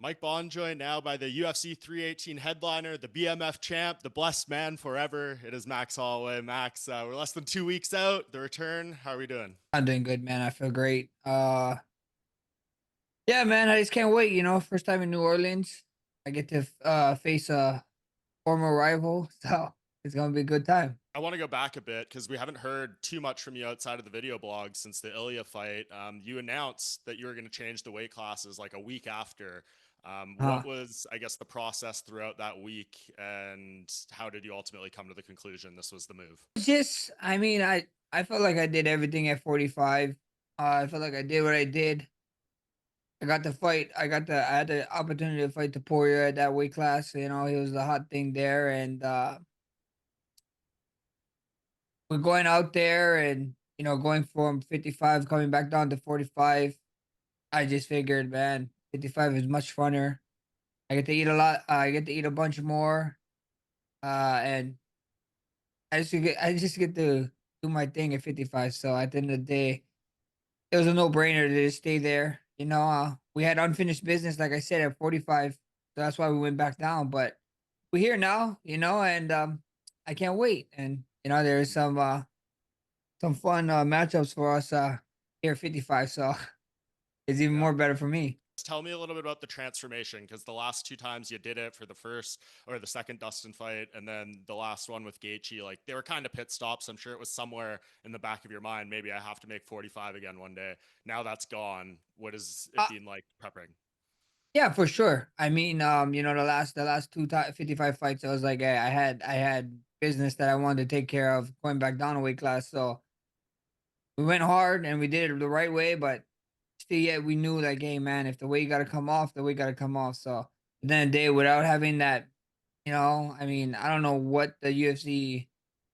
Mike Bohn joined now by the UFC 318 headliner, the BMF champ, the blessed man forever. It is Max Holloway. Max, we're less than 2 weeks out. The return. How are we doing? I'm doing good, man. I feel great. Yeah, man. I just can't wait. First time in New Orleans. I get to face a former rival, so it's gonna be a good time. I want to go back a bit because we haven't heard too much from you outside of the video blog since the Ilia fight. You announced that you were going to change the weight classes like a week after. What Uh, was, I guess, the process throughout that week, and how did you ultimately come to the conclusion this was the move? just, I mean, I felt like I did everything at 45. I felt like I did what I did. I got to fight. I had the opportunity to fight the Poirier at that weight class. He was the hot thing there, and we're going out there and going from 55 coming back down to 45. I just figured, man, 55 is much funner. I get to eat a lot. I get to eat a bunch more. And I just get to do my thing at 55. So at the end of the day, it was a no brainer to just stay there. We had unfinished business, like I said, at 45. So that's why we went back down. But we're here now, and I can't wait. And there's some fun matchups for us here at 55. So it's even Yeah. more better for me. Tell me a little bit about the transformation because the last two times you did it for the first or the second Dustin fight, and then the last one with Gaethje, like they were kind of pit stops. I'm sure it was somewhere in the back of your mind. Maybe I have to make 45 again one day. Now that's gone. What is it Uh, been like prepping? Yeah, for sure. I mean, the last 55 fights, I was like, hey, I had business that I wanted to take care of going back down a weight class. So we went hard and we did it the right way, but still yet we knew like, hey man, if the weight gotta come off, the weight gotta come off. So at the end of the day, without having that, I mean, I don't know what the UFC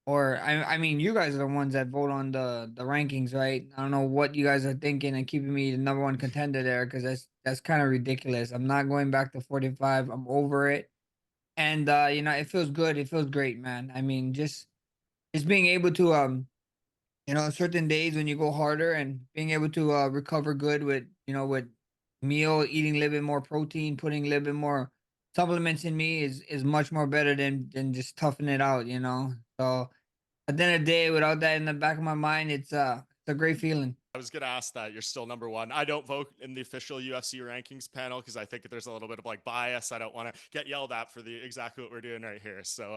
or I mean you guys are the ones that vote on the rankings, right? I don't know what you guys are thinking and keeping me the number one contender there because that's kind of ridiculous. I'm not going back to 45. I'm over it. And it feels good. It feels great, man. I mean, just being able to certain days when you go harder and being able to recover good with meal, eating a little bit more protein, putting a little bit more supplements in me is much more better than just toughing it out. So at the end of the day, without that in the back of my mind, it's a great feeling. I was gonna ask that. You're still number one. I don't vote in the official UFC rankings panel because I think there's a little bit of like bias. I don't want to get yelled at for the exactly what we're doing right here. So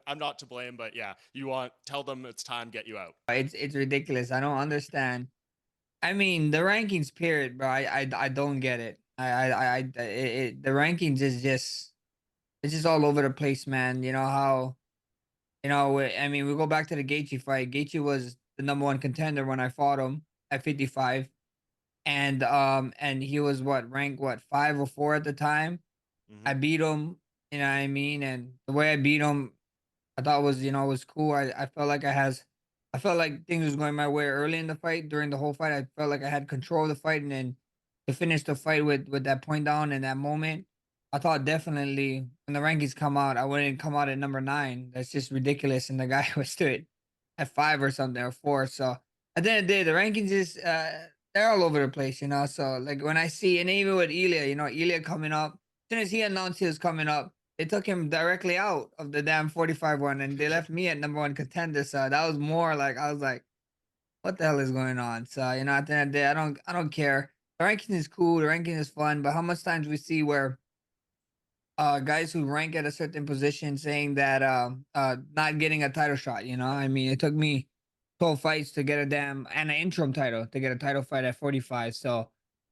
I'm not to blame, but yeah, you want tell them it's time, get you out. It's ridiculous. I don't understand. I mean, the rankings period, bro. I don't get it. The rankings is just it's just all over the place, man. You know how I mean, we go back to the Gaethje fight. Gaethje was the number one contender when I fought him at 55, and he was ranked 5 or 4 at the time. I Mm-hmm. beat him. You know what I mean? And the way I beat him, I thought was cool. I felt like things was going my way early in the fight. During the whole fight, I felt like I had control of the fight, and then to finish the fight with that point down in that moment, I thought definitely when the rankings come out, I wouldn't come out at number 9. That's just ridiculous. And the guy was stood at 5 or something or 4. So at the end of the day, the rankings is they're all over the place. So like when I see and even with Ilia, Ilia coming up, as soon as he announced he was coming up. They took him directly out of the damn 45 one and they left me at number one contender. So that was more like I was like, what the hell is going on? So, at the end of the day, I don't care. The ranking is cool, the ranking is fun, but how much times we see where guys who rank at a certain position saying that not getting a title shot. I mean it took me 12 fights to get a damn and an interim title to get a title fight at 45. So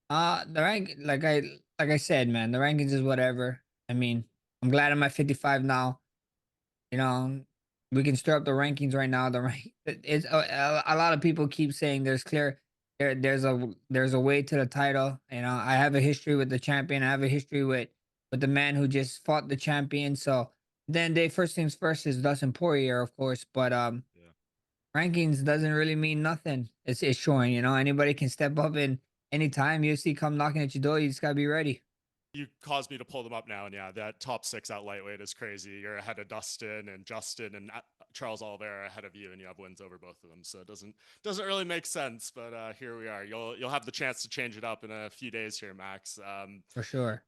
the rank like I said, man, the rankings is whatever. I mean, I'm glad I'm at 55 now. You know, we can stir up the rankings right now. The rank it's a lot of people keep saying there's a way to the title. I have a history with the champion. I have a history with the man who just fought the champion. So then they first things first is Dustin Poirier, of course. But Yeah. rankings doesn't really mean nothing. It's showing. Anybody can step up in anytime. UFC come knocking at your door. You just gotta be ready. You caused me to pull them up now, and yeah, that top six at lightweight is crazy. You're ahead of Dustin and Justin and Charles Oliveira ahead of you, and you have wins over both of them. So it doesn't really make sense, but here we are. You'll have the chance to change it up in a few days here, Max. For sure.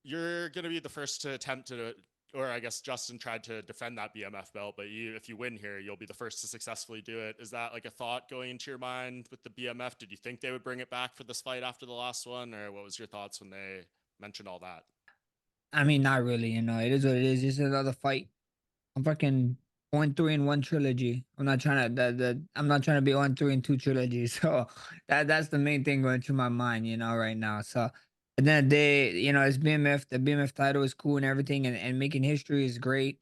You're gonna be the first to attempt to, or I guess Justin tried to defend that BMF belt, but if you win here, you'll be the first to successfully do it. Is that like a thought going into your mind with the BMF? Did you think they would bring it back for this fight after the last one, or what was your thoughts when they mentioned all that? I mean, not really. It is what it is. Just another fight. I'm fucking on three in one trilogy. I'm not trying to I'm not trying to be on three and two trilogies. So that's the main thing going through my mind, right now. So and then they, it's BMF. The BMF title is cool and everything, and making history is great.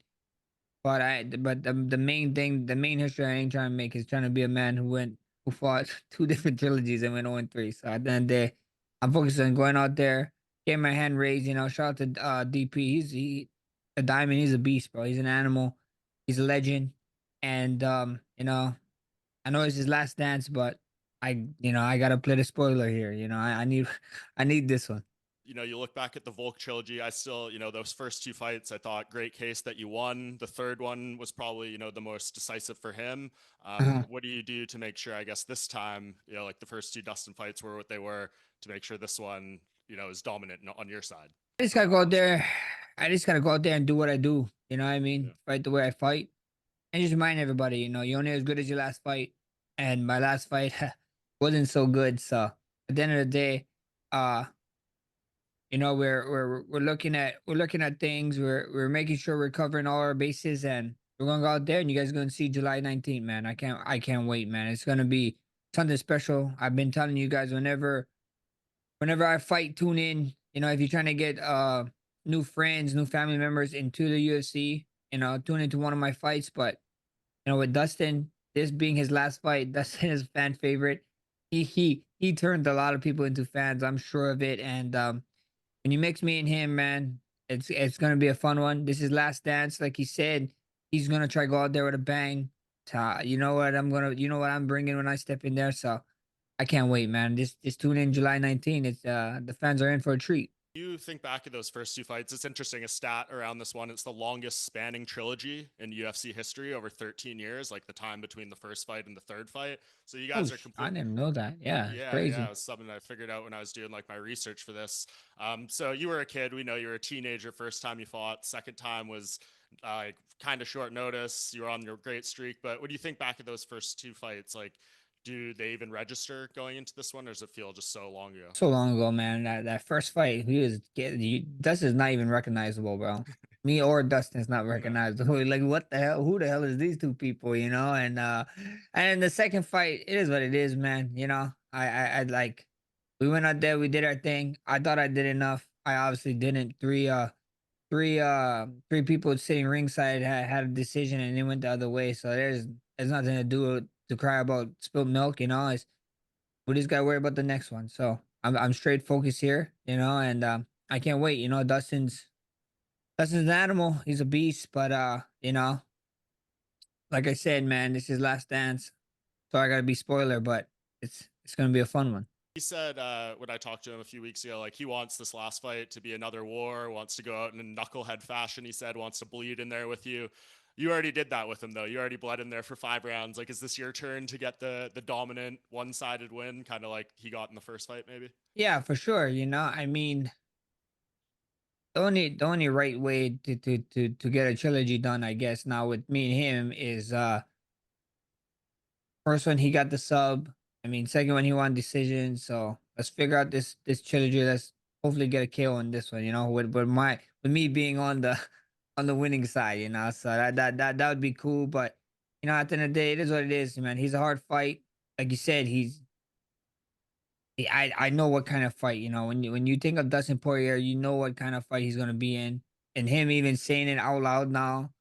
But the main thing, the main history I ain't trying to make is trying to be a man who fought two different trilogies and went 0 and 3. So at the end of the day, I'm focused on going out there, getting my hand raised. Shout out to DP. He a diamond. He's a beast, bro. He's an animal. He's a legend. And I know it's his last dance, but I gotta play the spoiler here. I need I need this one. You look back at the Volk trilogy, I still, those first two fights, I thought great case that you won. The third one was probably, the most decisive for him. Uh-huh. What do you do to make sure, I guess, this time, like the first two Dustin fights were what they were, to make sure this one, is dominant on your side? I just gotta go out there. I just gotta go out there and do what I do. You know what I Yeah. mean? Fight the way I fight. And just remind everybody, you're only as good as your last fight. And my last fight wasn't so good. So at the end of the day, uh, we're looking at things. We're making sure we're covering all our bases, and we're gonna go out there and you guys are gonna see July 19th, man. I can't wait, man. It's gonna be something special. I've been telling you guys whenever I fight, tune in. If you're trying to get new friends, new family members into the UFC, tune into one of my fights. But with Dustin, this being his last fight, Dustin is a fan favorite. He turned a lot of people into fans. I'm sure of it. And when you mix me and him, man, it's gonna be a fun one. This is last dance, like he said. He's gonna try to go out there with a bang. You know what I'm bringing when I step in there. So I can't wait, man. Just tune in July 19th. It's the fans are in for a treat. You think back at those first two fights, it's interesting. A stat around this one, it's the longest spanning trilogy in UFC history, over 13 years, like the time between the first fight and the third fight. So you Oh, guys are I complete. didn't know that. Yeah, it's Yeah, it crazy. was something I figured out when I was doing like my research for this. So you were a kid. We know you were a teenager first time you fought. Second time was like kind of short notice. You were on your great streak. But what do you think back at those first two fights? Like, do they even register going into this one, or does it feel just so long ago? So long ago, man. That first fight, Dustin's not even recognizable, bro. Me or Dustin's not No. recognizable. Like, what the hell? Who the hell is these two people? And the second fight, it is what it is, man. I like we went out there, we did our thing. I thought I did enough. I obviously didn't. Three people sitting ringside had a decision and it went the other way. So there's nothing to do to cry about spilled milk. We just gotta worry about the next one. So I'm straight focused here, and I can't wait. Dustin's an animal. He's a beast, but like I said, man, this is last dance. So I gotta be spoiler, but it's gonna be a fun one. He said when I talked to him a few weeks ago, like he wants this last fight to be another war, wants to go out in a knucklehead fashion. He said wants to bleed in there with you. You already did that with him though. You already bled in there for 5 rounds. Like, is this your turn to get the dominant one sided win, kind of like he got in the first fight, maybe? Yeah, for sure. I mean, the only right way to get a trilogy done, I guess, now with me and him is first one he got the sub. I mean, second one he won decision. So let's figure out this trilogy. Let's hopefully get a KO on this one. With me being on the on the winning side. So that would be cool. But at the end of the day, it is what it is, man. He's a hard fight. Like you said, I know what kind of fight. When you think of Dustin Poirier, you know what kind of fight he's gonna be in, and him even saying it out loud now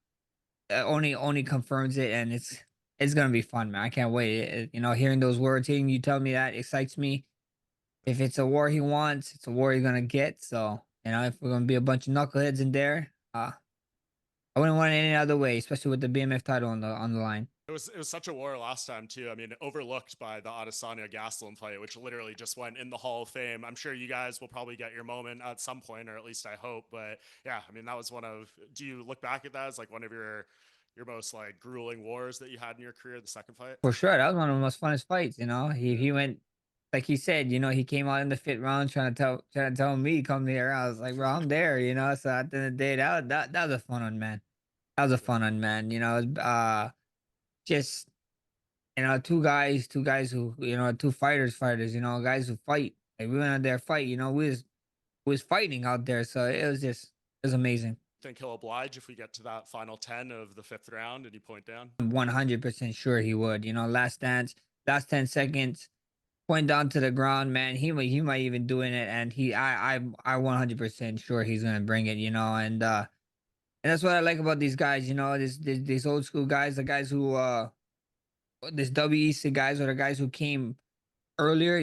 only confirms it, and it's gonna be fun, man. I can't wait. Hearing those words, hearing you tell me that excites me. If it's a war he wants, it's a war he's gonna get. So if we're gonna be a bunch of knuckleheads in there, I wouldn't want it any other way, especially with the BMF title on the line. It was such a war last time too. I mean, overlooked by the Adesanya Gastelum fight, which literally just went in the Hall of Fame. I'm sure you guys will probably get your moment at some point, or at least I hope. But yeah, I mean, that was one of. Do you look back at that as like one of your most like grueling wars that you had in your career? The second fight. For sure, that was one of the most funnest fights. He Yeah. he went. like he said, he came out in the fifth round trying to tell me come here. I was like, bro, I'm there, So at the end of the day, that was a fun one, man. That was a fun one, man. Just two guys who, two fighters, guys who fight. Like we went out there fight, we was fighting out there. So it was amazing. Think he'll oblige if we get to that final 10 of the fifth round and you point down? I'm 100% sure he would. Last dance, last 10 seconds, point down to the ground, man. He might even doing it, and I 100% sure he's gonna bring it. And that's what I like about these guys. These old school guys, the guys who this WEC guys, or the guys who came earlier.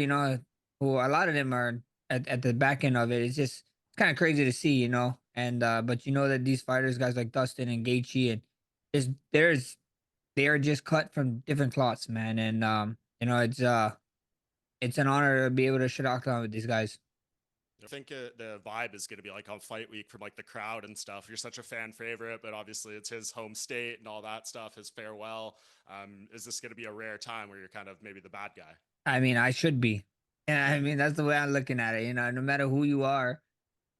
Who a lot of them are at the back end of it. It's kind of crazy to see. And but that these fighters, guys like Dustin and Gaethje, and they are just cut from different cloths, man. And it's an honor to be able to shit out with these guys. I think the vibe is going to be like on fight week from like the crowd and stuff. You're such a fan favorite, but obviously it's his home state and all that stuff, his farewell. Is this going to be a rare time where you're kind of maybe the bad guy? I mean, I should be. Yeah, I mean that's the way I'm looking at it. No matter who you are,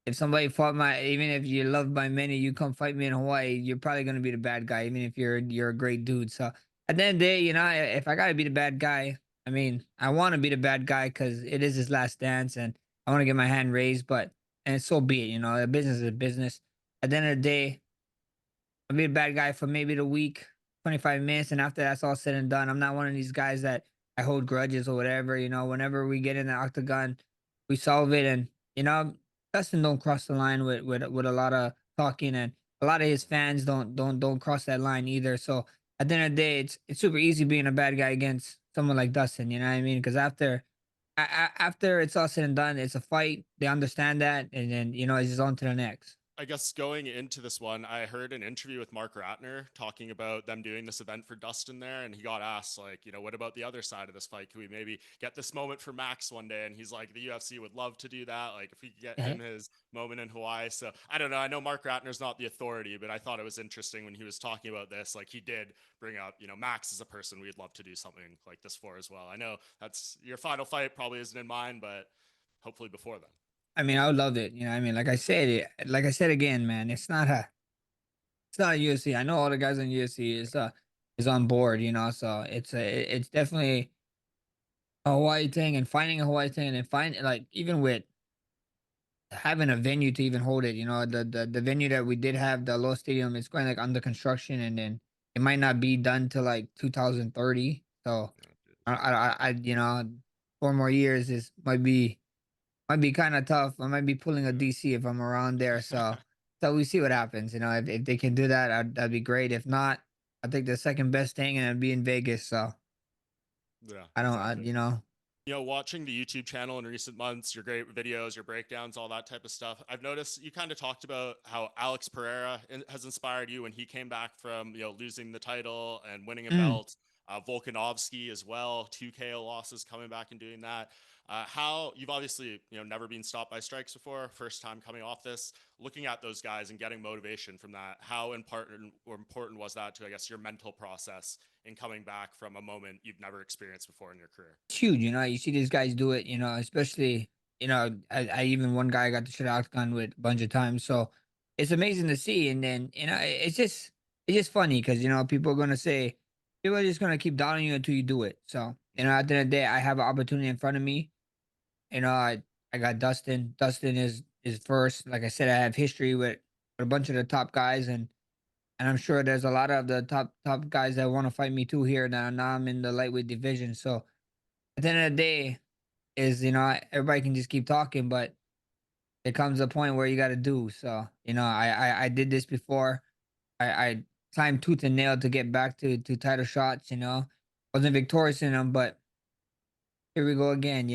if somebody fought even if you're loved by many, you come fight me in Hawaii, you're probably gonna be the bad guy, even if you're a great dude. So at the end of the day, if I gotta be the bad guy, I mean, I want to be the bad guy because it is his last dance, and I want to get my hand raised. And so be it. A business is a business. At the end of the day, I'll be a bad guy for maybe the week, 25 minutes, and after that's all said and done, I'm not one of these guys that I hold grudges or whatever. Whenever we get in the octagon, we solve it, and Dustin don't cross the line with a lot of talking, and a lot of his fans don't cross that line either. So at the end of the day, it's super easy being a bad guy against someone like Dustin. You know what I mean? Because after it's all said and done, it's a fight. They understand that, and then it's just on to the next. I guess going into this one, I heard an interview with Mark Ratner talking about them doing this event for Dustin there, and he got asked, like, what about the other side of this fight? Can we maybe get this moment for Max one day? And he's like, the UFC would love to do that. Like, if we could get him his moment in Hawaii. So I don't know. I know Mark Ratner's not the authority, but I thought it was interesting when he was talking about this. Like, he did bring up, Max is a person we'd love to do something like this for as well. I know that's your final fight, probably isn't in mind, but hopefully before then. I mean, I would love it. I mean, like I said again, man, it's not a UFC. I know all the guys in UFC is on board, so it's definitely a Hawaii thing, and finding a Hawaii thing, and then find like even with having a venue to even hold it, the venue that we did have, the Low Stadium, it's going like under construction, and then it might not be done till like 2030. So I 4 more years is might be kind of tough. I might be pulling a DC if I'm around there. So we see what happens. If they can do that, that'd be great. If not, I think the second best thing, and it'd be in Vegas. So Yeah, I don't, exactly. you know, Watching the YouTube channel in recent months, your great videos, your breakdowns, all that type of stuff, I've noticed you kind of talked about how Alex Pereira has inspired you when he came back from, losing the title and winning a mm, belt. Volkanovski as well, 2 KO losses, coming back and doing that. How you've obviously, never been stopped by strikes before, first time coming off this, looking at those guys and getting motivation from that. How important was that to, I guess, your mental process in coming back from a moment you've never experienced before in your career? it's huge. You see these guys do it. Especially I even one guy got the shit outgun with a bunch of times. So it's amazing to see. And then it's just funny because people are gonna say people are just gonna keep doubting you until you do it. So at the end of the day, I have an opportunity in front of me. I got Dustin. Dustin is first. Like I said, I have history with a bunch of the top guys, and I'm sure there's a lot of the top guys that want to fight me too here. Now I'm in the lightweight division. So at the end of the day, is everybody can just keep talking, but it comes a point where you got to do. So I did this before. I climbed tooth and nail to get back to title shots. Wasn't victorious in them, but here we go again.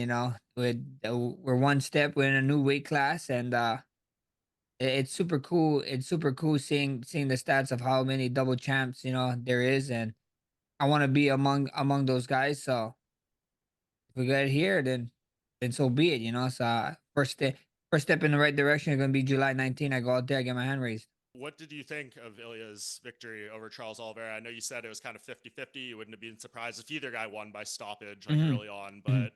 We're one step. We're in a new weight class, and it's super cool. It's super cool seeing the stats of how many double champs there is, and I want to be among those guys. So if we get here, then so be it. So first step in the right direction is gonna be July 19th. I go out there, I get my hand raised. What did you think of Ilia's victory over Charles Oliveira? I know you said it was kind of 50-50. You wouldn't have been surprised if either guy won by stoppage like Mhm, early on, mhm. but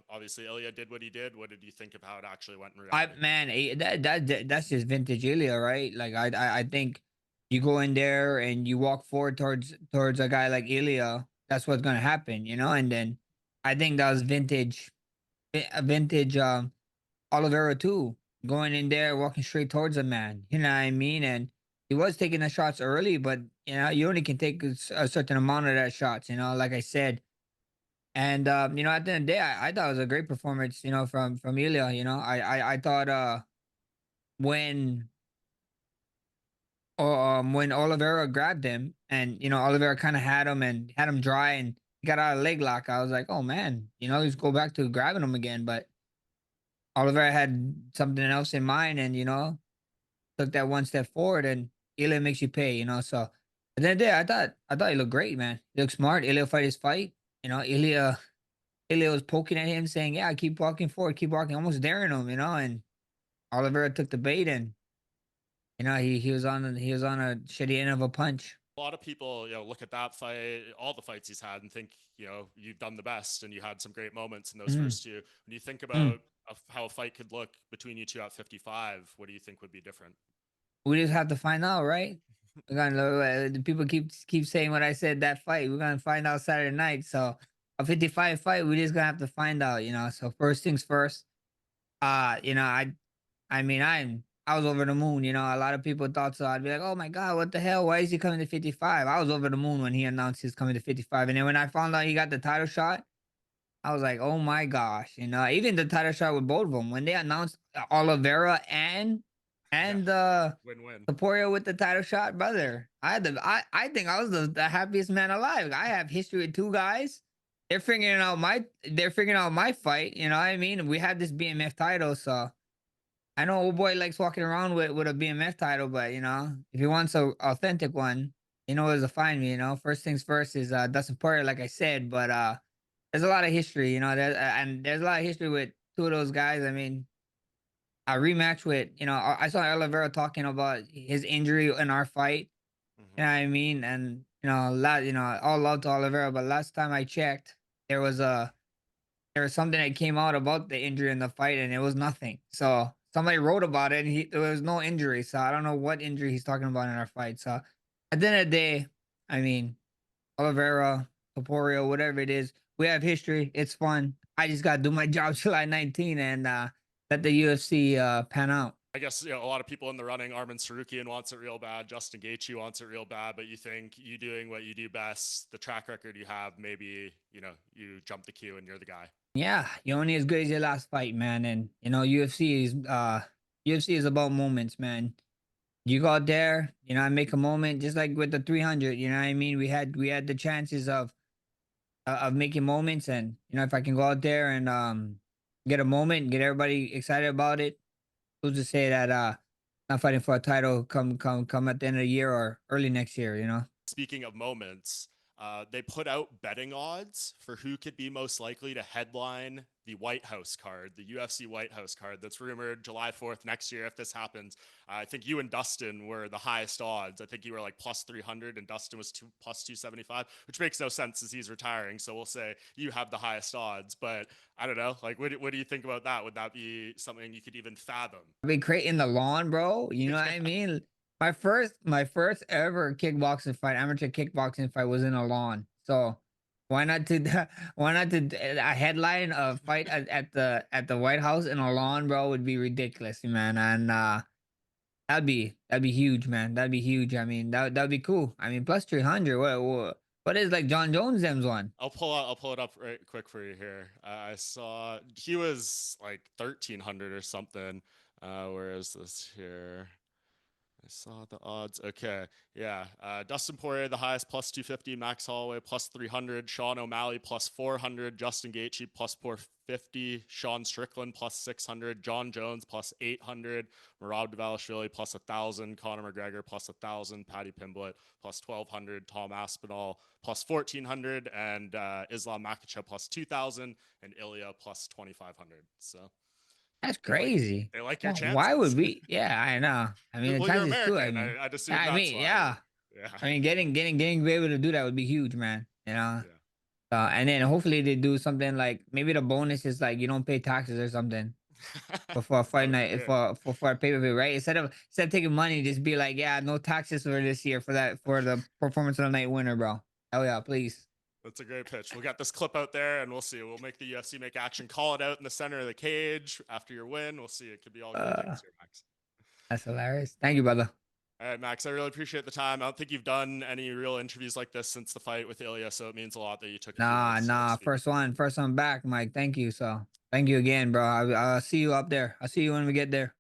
obviously Ilia did what he did. What did you think of how it actually went in I reality? man, that's just vintage Ilya, right? Like I think you go in there and you walk forward towards a guy like Ilya, that's what's gonna happen, you know. And then I think that was vintage Oliveira too, going in there, walking straight towards a man. You know what I mean? And he was taking the shots early, but you only can take a certain amount of that shots. Like I said. And at the end of the day, I thought it was a great performance. From Ilya. I thought when when Oliveira grabbed him and Oliveira kind of had him and had him dry and he got out of leg lock. I was like, oh man, let's go back to grabbing him again. But Oliveira had something else in mind and took that one step forward and Ilya makes you pay. So at the end of the day, I thought he looked great, man. He looked smart. Ilya fight his fight. Ilya was poking at him saying, yeah, keep walking forward, keep walking, almost daring him. And Oliveira took the bait and he was on a shitty end of a punch. A lot of people, look at that fight, all the fights he's had, and think, you've done the best and you had some great moments in those Mhm. first two. When you think Mm. about how a fight could look between you two at 55, what do you think would be different? We just have to find out, right? We're gonna the people keep saying what I said that fight. We're gonna find out Saturday night. So a 55 fight, we just gonna have to find out. So first things first. I mean I was over the moon. A lot of people thought so. I'd be like, oh my god, what the hell? Why is he coming to 55? I was over the moon when he announced he's coming to 55. And then when I found out he got the title shot, I was like, "Oh my gosh!" Even the title shot with both of them when they announced Oliveira Yeah, and win win. Topuria with the title shot, brother. I think I was the happiest man alive. I have history with two guys. They're figuring out my fight. You know what I mean? We have this BMF title, so I know old boy likes walking around with a BMF title, but if he wants a authentic one, where to find me. First things first is Dustin Poirier, like I said, but there's a lot of history, and there's a lot of history with two of those guys. I mean, a rematch with, I saw Oliveira talking about his injury in our fight. You know Hmm. what I mean? And all love to Oliveira, but last time I checked, there was a there was something that came out about the injury in the fight, and it was nothing. So somebody wrote about it, and there was no injury. So I don't know what injury he's talking about in our fight. So at the end of the day, I mean, Oliveira, Topuria, whatever it is. We have history. It's fun. I just gotta do my job July 19 and let the UFC pan out. I guess a lot of people in the running. Armin Sarukian wants it real bad. Justin Gaethje wants it real bad. But you think you doing what you do best, the track record you have, maybe you jump the queue and you're the guy. Yeah, you're only as good as your last fight, man. And UFC is about moments, man. You go out there, I make a moment just like with the 300, you know what I mean? We had the chances of making moments and if I can go out there and get a moment, get everybody excited about it. Who's to say that not fighting for a title come at the end of the year or early next year? Speaking of moments, they put out betting odds for who could be most likely to headline the White House card, the UFC White House card that's rumored July 4th next year if this happens. I think you and Dustin were the highest odds. I think you were like plus 300 and Dustin was plus 275, which makes no sense as he's retiring. So we'll say you have the highest odds. But I don't know. Like, what do you think about that? Would that be something you could even fathom? I've been creating the lawn, bro. You know what I mean? My first ever kickboxing fight, amateur kickboxing fight was in a lawn. So why not to why not to a headline of fight at the White House in a lawn, bro, would be ridiculous, man. And that'd be huge, man. That'd be huge. I mean, that'd be cool. I mean, plus 300. What is like John Jones them's one? I'll pull it up right quick for you here. I saw he was like 1300 or something. Where is this here? I saw the odds. Okay, yeah. Dustin Poirier, the highest, plus 250. Max Holloway, plus 300. Sean O'Malley, plus 400. Justin Gaethje, plus 450. Sean Strickland, plus 600. John Jones, plus 800. Merab Dvalishvili, plus 1,000. Conor McGregor, plus 1,000. Paddy Pimblett, plus 1,200. Tom Aspinall, plus 1,400. And Islam Makhachev, plus 2,000. And Ilya, plus 2,500. So That's They like crazy. they like your Why would chances. we? Yeah, I know. I mean, the Well, you're chances too. I American. mean, I'd assume I that's mean, why. yeah. Yeah. I mean, getting be able to do that would be huge, man. You know. Yeah. And then hopefully they do something like maybe the bonus is like you don't pay taxes or something for a fight That would be night great. for a pay per view, right? Instead of taking money, just be like, yeah, no taxes for this year for the performance of the night winner, bro. Hell yeah, please. That's a great pitch. We'll get this clip out there and we'll see. We'll make the UFC make action, call it out in the center of the cage after your win. We'll see. It could be all good Uh, things here, Max. that's hilarious. Thank you, brother. All right, Max, I really appreciate the time. I don't think you've done any real interviews like this since the fight with Ilia, so it means a lot that you took a few Nah, minutes to nah. speak with me. First one back, Mike. Thank you. So thank you again, bro. I'll see you up there. I'll see you when we get there.